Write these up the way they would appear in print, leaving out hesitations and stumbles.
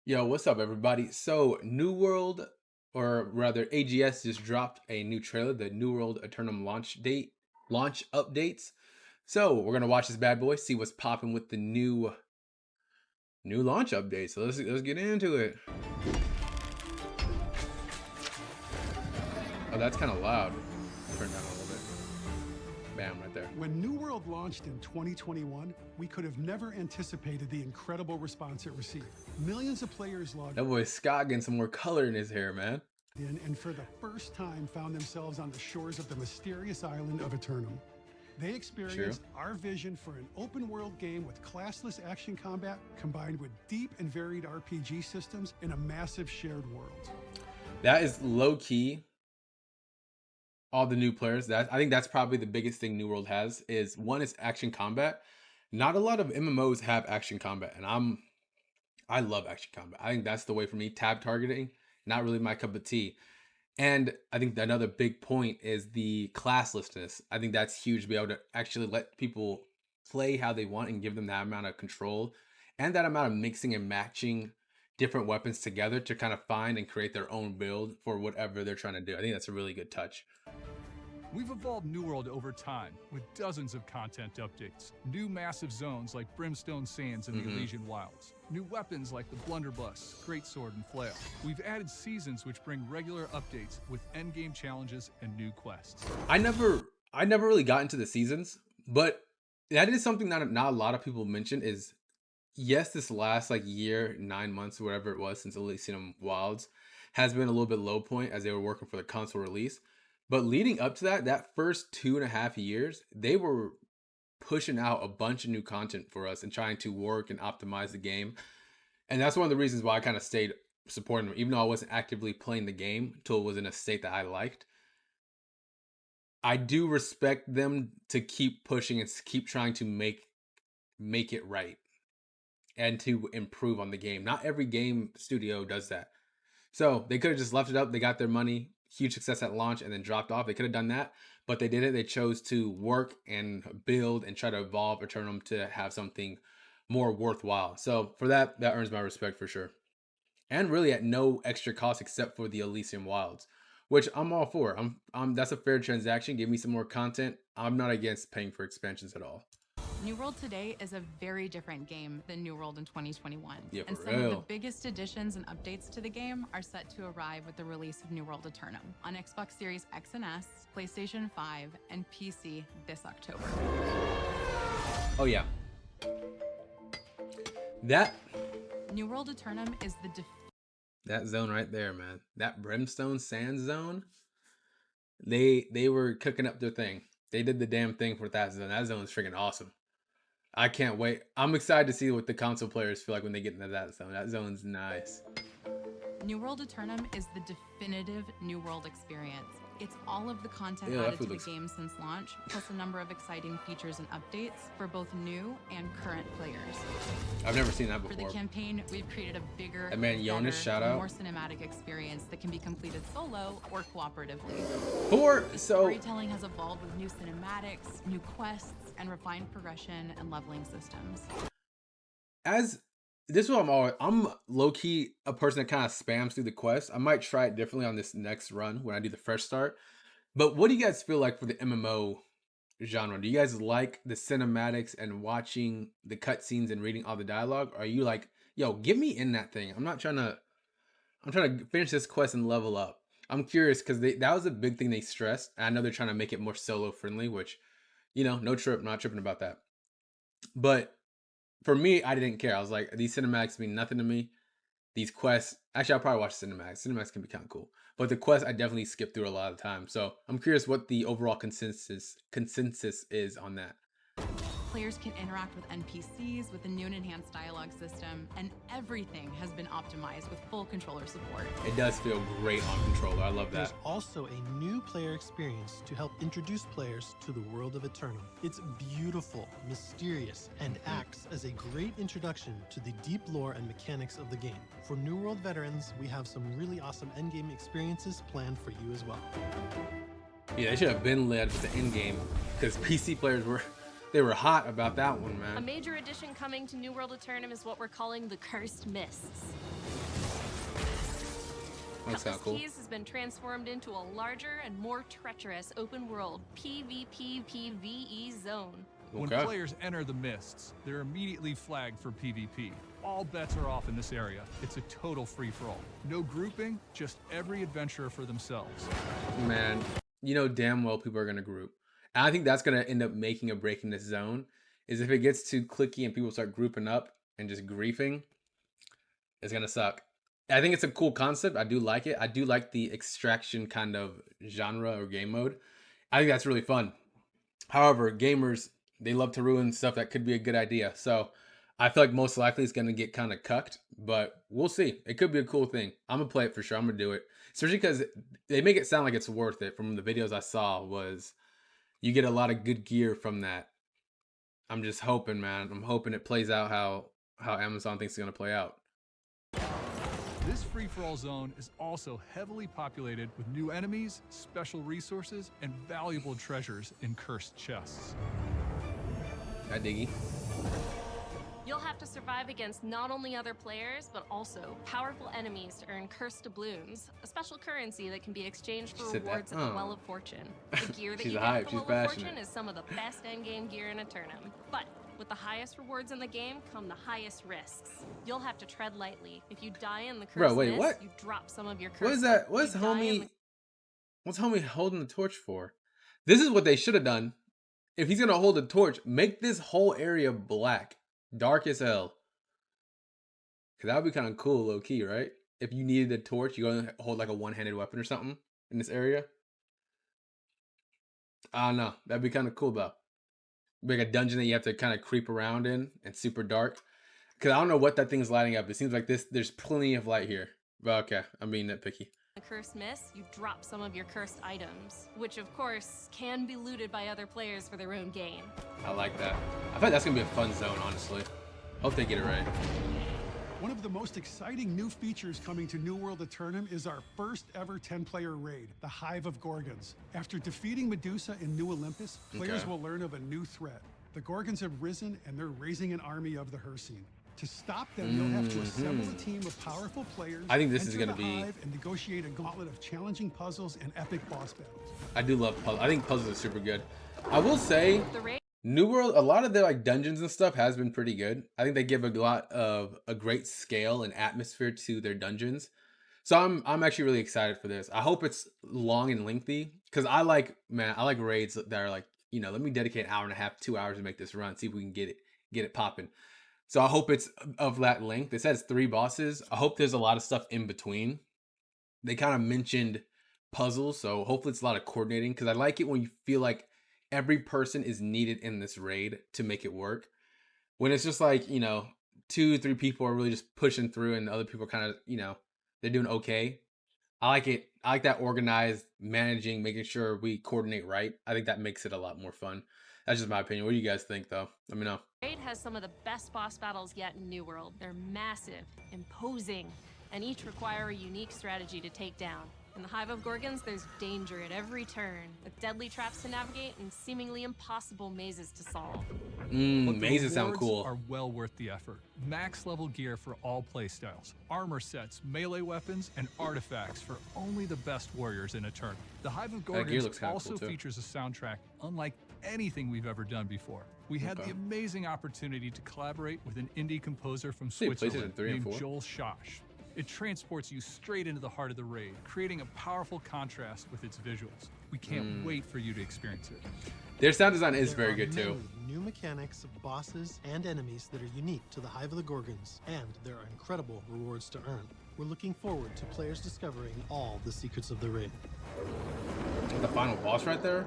Yo, what's up, everybody? So, New World, or rather, AGS just dropped a new trailer, the New World Aeternum launch updates. So, we're gonna watch this bad boy, see what's popping with the new launch update. So let's get into it. Oh, that's kind of loud. Turn down a little bit. Bam, right there. When New World launched in 2021, we could have never anticipated the incredible response it received. Millions of players logged That boy Scott getting some more color in his hair, man. in and for the first time found themselves on the shores of the mysterious island of Aeternum. They experienced our vision for an open world game with classless action combat combined with deep and varied RPG systems in a massive shared world. That is low key. All the new players, that I think that's probably the biggest thing New World has is one is action combat. Not a lot of MMOs have action combat, and I love action combat. I think that's the way for me. Tab targeting, not really my cup of tea. And I think another big point is the classlessness. I think that's huge to be able to actually let people play how they want and give them that amount of control and that amount of mixing and matching different weapons together to kind of find and create their own build for whatever they're trying to do. I think that's a really good touch. We've evolved New World over time with dozens of content updates, new massive zones like Brimstone Sands and the Elysian Wilds, new weapons like the Blunderbuss, Greatsword, and Flail. We've added seasons which bring regular updates with endgame challenges and new quests. I never really got into the seasons, but that is something that not a lot of people mention is yes, this last like year, 9 months, whatever it was since Elysium Wilds has been a little bit low point as they were working for the console release. But leading up to that first 2.5 years, they were pushing out a bunch of new content for us and trying to work and optimize the game. And that's one of the reasons why I kind of stayed supporting them, even though I wasn't actively playing the game until it was in a state that I liked. I do respect them to keep pushing and keep trying to make it right and to improve on the game. Not every game studio does that. So they could have just left it up. They got their money, huge success at launch, and then dropped off. They could have done that, but they didn't. They chose to work and build and try to evolve Eternum to have something more worthwhile. So for that earns my respect for sure. And really at no extra cost except for the Elysium Wilds, which I'm all for. That's a fair transaction. Give me some more content. I'm not against paying for expansions at all. New World today is a very different game than New World in 2021. Yeah, and for some of real. the biggest additions and updates to the game are set to arrive with the release of New World Aeternum on Xbox Series X and S, PlayStation 5, and PC this October. Oh yeah. That New World Aeternum is that zone right there, man. That Brimstone Sand zone. They were cooking up their thing. They did the damn thing for that zone. That zone is freaking awesome. I can't wait. I'm excited to see what the console players feel like when they get into that zone. That zone's nice. New World Aeternum is the definitive New World experience. It's all of the content Yeah, that added to the looks- game since launch, plus a number of exciting features and updates for both new and current players. I've never seen that For the before. campaign, we've created a bigger, That man Jonas, better, shout out. more cinematic experience that can be completed solo or cooperatively. The So storytelling has evolved with new cinematics, new quests, and refined progression and leveling systems. as this is what I'm low key a person that kind of spams through the quest. I might try it differently on this next run when I do the fresh start. But what do you guys feel like for the MMO genre? Do you guys like the cinematics and watching the cutscenes and reading all the dialogue? Or are you like, yo, get me in that thing? I'm trying to finish this quest and level up. I'm curious because that was a big thing they stressed. I know they're trying to make it more solo friendly, which, no trip, not tripping about that. But for me, I didn't care. I was like, these cinematics mean nothing to me. These quests, actually, I'll probably watch cinematics. Cinematics can be kind of cool, but the quests I definitely skip through a lot of the time. So I'm curious what the overall consensus is on that. Players can interact with NPCs with a new and enhanced dialogue system, and everything has been optimized with full controller support. It does feel great on controller. I love There's that. also a new player experience to help introduce players to the world of Aeternum. It's beautiful, mysterious, and acts as a great introduction to the deep lore and mechanics of the game. For New World veterans, we have some really awesome endgame experiences planned for you as well. Yeah, they should have been led with the end game because PC players were hot about that one, A man. major addition coming to New World Aeternum is what we're calling the Cursed Mists. That's kind Cutlass of cool. Keys has been transformed into a larger and more treacherous open world PvP PvE zone. When Okay. players enter the mists, they're immediately flagged for PvP. All bets are off in this area. It's a total free-for-all. No grouping, just every adventurer for themselves. Man, you know damn well people are gonna group. And I think that's gonna end up making or breaking this zone. Is if it gets too clicky and people start grouping up and just griefing, it's gonna suck. I think it's a cool concept. I do like it. I do like the extraction kind of genre or game mode. I think that's really fun. However, gamers, they love to ruin stuff that could be a good idea. So I feel like most likely it's going to get kind of cucked, but we'll see. It could be a cool thing. I'm going to play it for sure. I'm going to do it. Especially because they make it sound like it's worth it. From the videos I saw was you get a lot of good gear from that. I'm just hoping, man. I'm hoping it plays out how Amazon thinks it's going to play out. This free-for-all zone is also heavily populated with new enemies, special resources, and valuable treasures in cursed chests. Hi, Diggy. You'll have to survive against not only other players, but also powerful enemies to earn cursed doubloons, a special currency that can be exchanged for She said that. rewards at the Oh. Well of Fortune. The gear that She's you a get hype. at the She's Well of passionate. Fortune is some of the best endgame gear in Aeternum. But with the highest rewards in the game come the highest risks. You'll have to tread lightly. If you die in the cursed Bro, wait, mist, what? you drop some of your cursed. What is that? What's What's homie holding the torch for? This is what they should have done. If he's gonna hold the torch, make this whole area black, dark as hell. Cause that would be kind of cool, low key, right? If you needed a torch, you gonna hold like a one-handed weapon or something in this area. I don't know. That'd be kind of cool though. Like a dungeon that you have to kind of creep around in and super dark. Cause I don't know what that thing's lighting up. It seems like there's plenty of light here. But okay, I'm being nitpicky. the cursed mist, you drop some of your cursed items, which of course can be looted by other players for their own gain. I like that. I feel like that's gonna be a fun zone, honestly. Hope they get it right. One of the most exciting new features coming to New World Aeternum is our first ever 10-player raid, the Hive of Gorgens. After defeating Medusa in New Olympus, players Okay. will learn of a new threat. The Gorgons have risen and they're raising an army of the Hersine. To stop them, you'll have to assemble a team of powerful players. I think this is enter gonna the be- Hive and negotiate a gauntlet of challenging puzzles and epic boss battles. I do love puzzles. I think puzzles are super good. I will say, The raid New World, a lot of their like dungeons and stuff has been pretty good. I think they give a lot of a great scale and atmosphere to their dungeons. So I'm actually really excited for this. I hope it's long and lengthy because I like raids that are like, let me dedicate an hour and a half, 2 hours to make this run, see if we can get it popping. So I hope it's of that length. It says 3 bosses. I hope there's a lot of stuff in between. They kind of mentioned puzzles, so hopefully it's a lot of coordinating because I like it when you feel like every person is needed in this raid to make it work. When it's just like, 2-3 people are really just pushing through and the other people kind of, they're doing okay. I like it. I like that organized, managing, making sure we coordinate right. I think that makes it a lot more fun. That's just my opinion. What do you guys think, though? Let me know. raid has some of the best boss battles yet in New World. They're massive, imposing, and each require a unique strategy to take down. In the Hive of Gorgens, there's danger at every turn, with deadly traps to navigate and seemingly impossible mazes to solve. But the Mazes sound rewards cool. are well worth the effort. Max level gear for all playstyles, armor sets, melee weapons, and artifacts for only the best warriors in Aeternum. The Hive of That gear Gorgens looks kinda also cool, too. features a soundtrack unlike anything we've ever done before. We had Okay. the amazing opportunity to collaborate with an indie composer from See, PlayStation Switzerland 3 and named 4. Joel Schosch. It transports you straight into the heart of the raid, creating a powerful contrast with its visuals. We can't wait for you to experience it. Their sound design is There very are good, too. many new mechanics, bosses, and enemies that are unique to the Hive of the Gorgons, and there are incredible rewards to earn. We're looking forward to players discovering all the secrets of the raid. The final boss right there.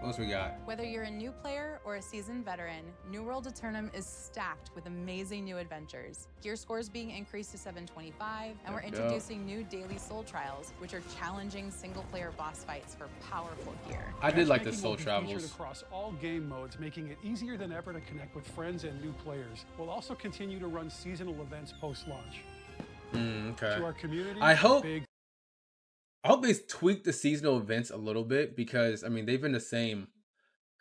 What else we got? Whether you're a new player or a seasoned veteran, New World Aeternum is stacked with amazing new adventures. Gear scores being increased to 725, and we're There we go. introducing new daily soul trials, which are challenging single-player boss fights for powerful gear. I did like the Matchmaking Soul will be featured Travels. across all game modes, making it easier than ever to connect with friends and new players. We'll also continue to run seasonal events post-launch. Okay. To our community, I hope big they tweaked the seasonal events a little bit because they've been the same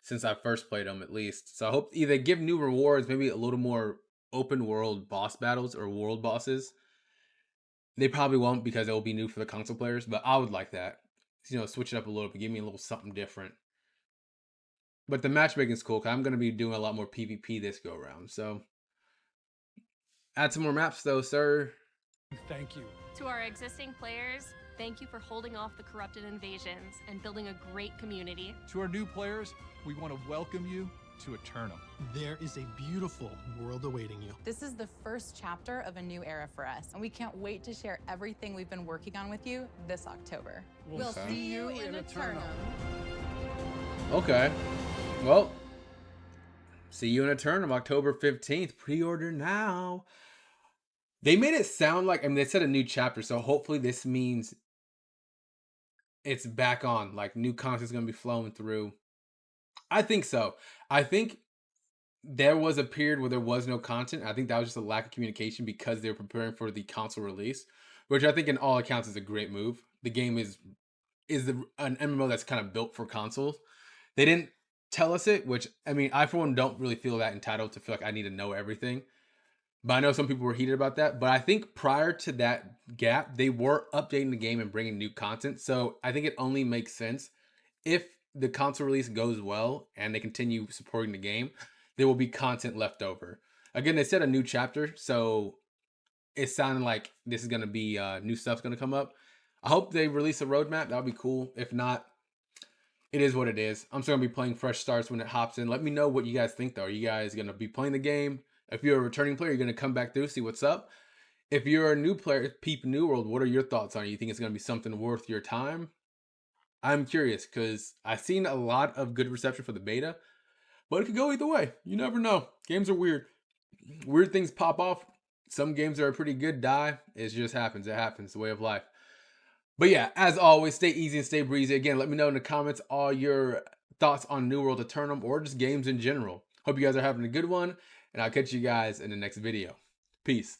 since I first played them at least. So I hope either give new rewards, maybe a little more open world boss battles or world bosses. They probably won't because it will be new for the console players, but I would like that. You know, switch it up a little bit, give me a little something different. But the matchmaking is cool because I'm going to be doing a lot more PvP this go around. So add some more maps though, sir. Thank you. To our existing players, thank you for holding off the corrupted invasions and building a great community. To our new players, we want to welcome you to Aeternum. There is a beautiful world awaiting you. This is the first chapter of a new era for us, and we can't wait to share everything we've been working on with you this October. We'll Okay. see you in Aeternum. Okay. Well, see you in Aeternum, October 15th. Pre-order now. They made it sound like, I mean, they said a new chapter, so hopefully this means it's back on. Like, new content's going to be flowing through. I think so. I think there was a period where there was no content. I think that was just a lack of communication because they were preparing for the console release, which I think in all accounts is a great move. The game is an MMO that's kind of built for consoles. They didn't tell us it, which, I mean, I for one don't really feel that entitled to feel like I need to know everything. But I know some people were heated about that. But I think prior to that gap, they were updating the game and bringing new content. So I think it only makes sense if the console release goes well and they continue supporting the game, there will be content left over. Again, they said a new chapter, so it sounded like this is going to be new stuff's going to come up. I hope they release a roadmap. That would be cool. If not, it is what it is. I'm still going to be playing fresh starts when it hops in. Let me know what you guys think, though. Are you guys going to be playing the game? If you're a returning player, you're going to come back through, see what's up. If you're a new player, peep New World, what are your thoughts on it? You think it's going to be something worth your time? I'm curious because I've seen a lot of good reception for the beta, but it could go either way. You never know. Games are weird. Weird things pop off. Some games that are pretty good die. It just happens. It happens. It's the way of life. But yeah, as always, stay easy and stay breezy. Again, let me know in the comments all your thoughts on New World Aeternum or just games in general. Hope you guys are having a good one, and I'll catch you guys in the next video. Peace.